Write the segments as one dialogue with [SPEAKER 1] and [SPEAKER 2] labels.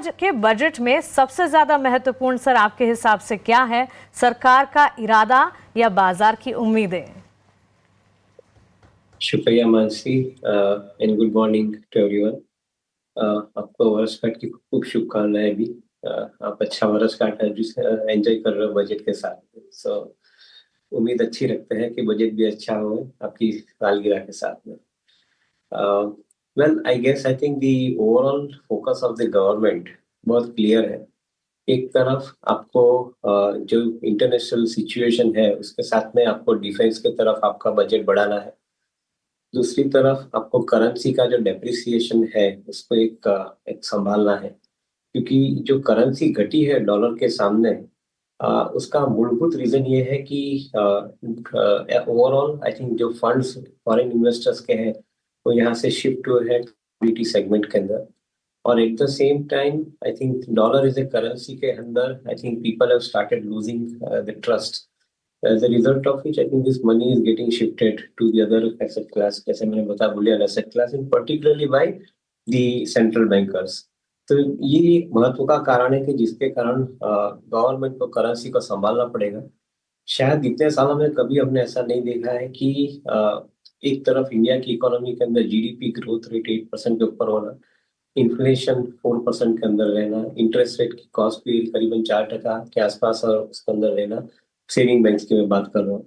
[SPEAKER 1] आज के बजट में सबसे ज्यादा महत्वपूर्ण सर आपके हिसाब से क्या है? सरकार का इरादा या बाजार की उम्मीदें?
[SPEAKER 2] शुक्रिया Mansi and good morning to everyone. आपको वर्षगांठ की खूब शुभकामनाएं भी। आप अच्छा वर्षगांठ एंजॉय कर रहे हो बजट के साथ। सो उम्मीद अच्छी रखते हैं कि बजट भी अच्छा हो आपकी सालगिरह के साथ में। Well I think the overall focus of the government बहुत क्लियर है। एक तरफ आपको जो इंटरनेशनल सिचुएशन है उसके साथ में आपको डिफेंस की तरफ आपका बजट बढ़ाना है। दूसरी तरफ आपको करेंसी का जो डेप्रिसिएशन है उसको एक संभालना है, क्योंकि जो करेंसी घटी है डॉलर के सामने, उसका मूलभूत रीजन ये है कि ओवरऑल आई थिंक जो फंड्स फॉरेन इन्वेस्टर्स के हैं वो यहाँ से शिफ्ट हुए हैं कमोडिटी सेगमेंट के अंदर। और at the same time I think dollar is a currency के अंदर I think people have started losing the trust. As a result of which, I think this money is getting shifted to the other asset class, जैसे मैंने बताया Boolean asset class, and particularly by the central bankers. तो ये एक महत्व का कारण है कि जिसके कारण गवर्नमेंट को करेंसी को संभालना पड़ेगा। शायद इतने सालों में कभी हमने ऐसा नहीं देखा है कि एक तरफ इंडिया की इकोनॉमी के अंदर जीडीपी ग्रोथ रेट 8% के ऊपर होना, इन्फ्लेशन 4% के अंदर रहना, इंटरेस्ट रेट की कॉस्ट भी करीबन 4% के आसपास और उसके अंदर रहना, सेविंग बैंक्स की मैं बात कर रहा हूँ।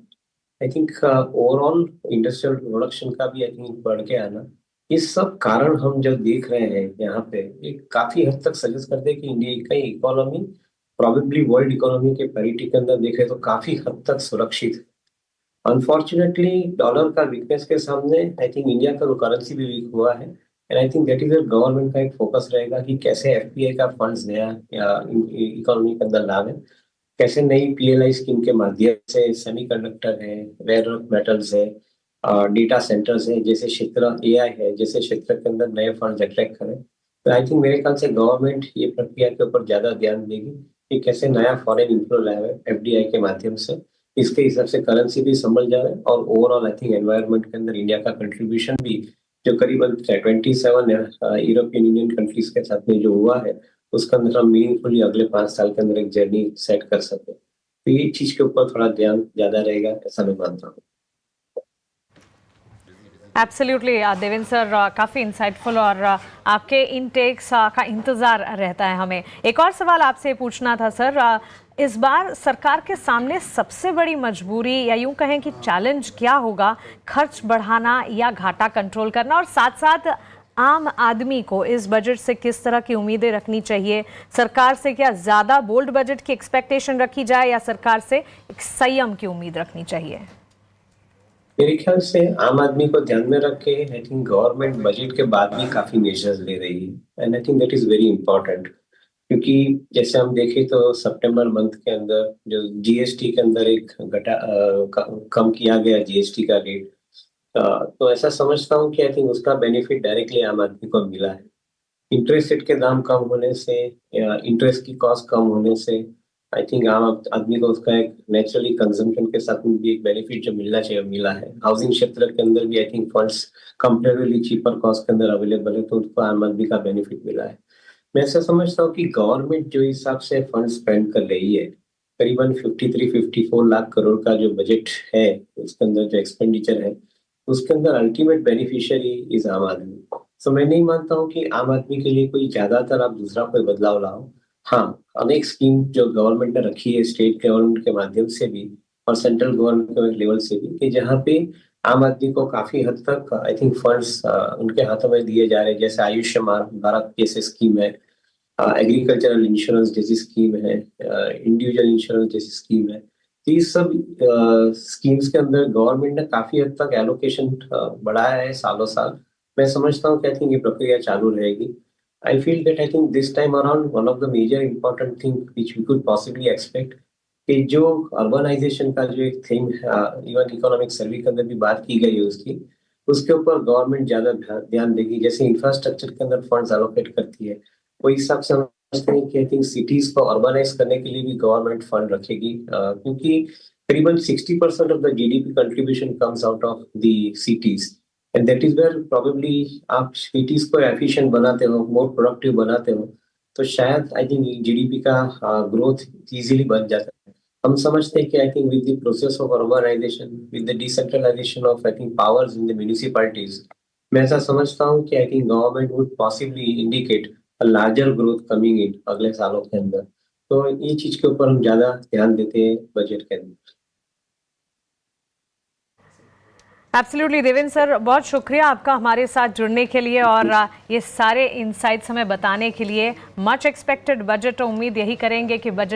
[SPEAKER 2] I think overall industrial production का भी आई थिंक बढ़ के आना, ये सब कारण हम जब देख रहे हैं यहाँ पे, ये काफी हद तक सजेस्ट करते हैं कि इंडिया का इकोनॉमी प्रोबेबली वर्ल्ड इकोनॉमी के पैरिटी के अंदर देखे तो काफी हद तक सुरक्षित है। अनफॉर्चुनेटली डॉलर का वीकनेस के सामने आई थिंक इंडिया का करेंसी भी वीक हुआ है। And I think that is government का एक फोकस रहेगा कि कैसे एफपीआई का फंड्स नया इकोनॉमी के अंदर लावे, कैसे नई पीएलआई स्कीम के माध्यम से सेमीकंडक्टर है, रेयर अर्थ मेटल्स है, डेटा सेंटर्स है, जैसे क्षेत्र एआई है, जैसे क्षेत्र के अंदर नए फंड्स अट्रैक्ट करें। तो आई थिंक मेरे ख्याल से गवर्नमेंट ये प्रक्रिया के ऊपर ज्यादा ध्यान देगी कि कैसे नया फॉरेन इन्फ्लो लाए एफडीआई के माध्यम से। इसके हिसाब से करेंसी भी संभल जाए और ओवरऑल आई थिंक एनवायरनमेंट के अंदर इंडिया का कंट्रीब्यूशन भी जो करीबन 27 यूरोपियन यूनियन कंट्रीज के साथ में जो हुआ है उसके अंदर हम मीनिंगफुली अगले 5 साल के अंदर एक जर्नी सेट कर सके। तो ये चीज के ऊपर थोड़ा ध्यान ज्यादा रहेगा ऐसा मैं मानता हूँ।
[SPEAKER 1] एब्सोल्युटली देवेंद्र सर, काफ़ी इंसाइटफुल और आपके इन टेक्स का इंतज़ार रहता है हमें। एक और सवाल आपसे पूछना था सर, इस बार सरकार के सामने सबसे बड़ी मजबूरी या यूं कहें कि चैलेंज क्या होगा? खर्च बढ़ाना या घाटा कंट्रोल करना? और साथ साथ आम आदमी को इस बजट से किस तरह की उम्मीदें रखनी चाहिए? सरकार से क्या ज़्यादा बोल्ड बजट की एक्सपेक्टेशन रखी जाए या सरकार से एक संयम की उम्मीद रखनी चाहिए?
[SPEAKER 2] मेरे ख्याल से आम आदमी को ध्यान में रख के आई थिंक गवर्नमेंट बजट के बाद भी काफी मेजर्स ले रही है, and I think that is very important. क्योंकि जैसे हम देखें तो सितंबर मंथ के अंदर जो जीएसटी के अंदर एक कम किया गया जीएसटी का रेट, तो ऐसा समझता हूँ कि आई थिंक उसका बेनिफिट डायरेक्टली आम आदमी को मिला है। इंटरेस्ट रेट के दाम कम होने से या इंटरेस्ट की कॉस्ट कम होने से आई थिंक आम आदमी को उसका एक नेचुरली कंजम्पशन के साथ में भी एक बेनिफिट जो मिलना चाहिए मिला है। हाउसिंग क्षेत्र के अंदर भी I think funds comparatively cheaper cost के अंदर अवेलेबल है, तो उसको आम आदमी का बेनिफिट मिला है। मैं ऐसा समझता हूँ कि गवर्नमेंट जो हिसाब से फंड स्पेंड कर रही है, करीबन 53-54 लाख करोड़ का जो बजट है उसके अंदर जो एक्सपेंडिचर है उसके अंदर अल्टीमेट बेनिफिशियरी इज आम आदमी। तो मैं नहीं मानता हूँ कि आम आदमी के लिए कोई ज्यादातर आप दूसरा कोई बदलाव लाओ। हाँ, अनेक स्कीम जो गवर्नमेंट ने रखी है स्टेट गवर्नमेंट के माध्यम से भी और सेंट्रल गवर्नमेंट के लेवल से भी, कि जहाँ पे आम आदमी को काफी हद तक आई थिंक फंड्स उनके हाथों में दिए जा रहे हैं, जैसे आयुष्मान भारत जैसे स्कीम है, एग्रीकल्चरल इंश्योरेंस जैसी स्कीम है, इंडिविजुअल इंश्योरेंस जैसी स्कीम है। तो ये सब स्कीम्स के अंदर गवर्नमेंट ने काफी हद तक एलोकेशन बढ़ाया है सालों साल। मैं समझता हूँ कि आई थिंक ये प्रक्रिया चालू रहेगी। I feel that I think this time around one of the major important thing which we could possibly expect कि जो अर्बनाइजेशन का जो एक थीम इवन इकोनॉमिक सर्वे के अंदर भी बात की गई है उसकी, उसके ऊपर गवर्नमेंट ज्यादा ध्यान देगी। जैसे इंफ्रास्ट्रक्चर के अंदर फंड्स एलोकेट करती है, वही हिसाब से समझते हैं कि आई थिंक सिटीज को अर्बनाइज करने के लिए भी गवर्नमेंट फंड रखेगी, क्योंकि करीबन 60% of the GDP contribution comes out of the cities, and that is where probably आप सिटीज को एफिशिएंट बनाते हो, मोर प्रोडक्टिव बनाते हो, तो शायद आई थिंक जीडीपी का ग्रोथ इजीली बन जाता है। हम समझते हैं कि I think with the process of urbanisation, with the decentralisation of I think powers in the municipalities, मैं ऐसा समझता हूँ कि I think government would possibly indicate a larger growth coming in अगले सालों के अंदर। तो ये चीज के ऊपर हम ज्यादा ध्यान देते हैं बजट के अंदर।
[SPEAKER 1] एब्सोल्युटली देवेंद्र सर, बहुत शुक्रिया आपका हमारे साथ जुड़ने के लिए और ये सारे इनसाइट्स हमें बताने के लिए। मच एक्सपेक्टेड बजट, उम्मीद यही करेंगे कि बजट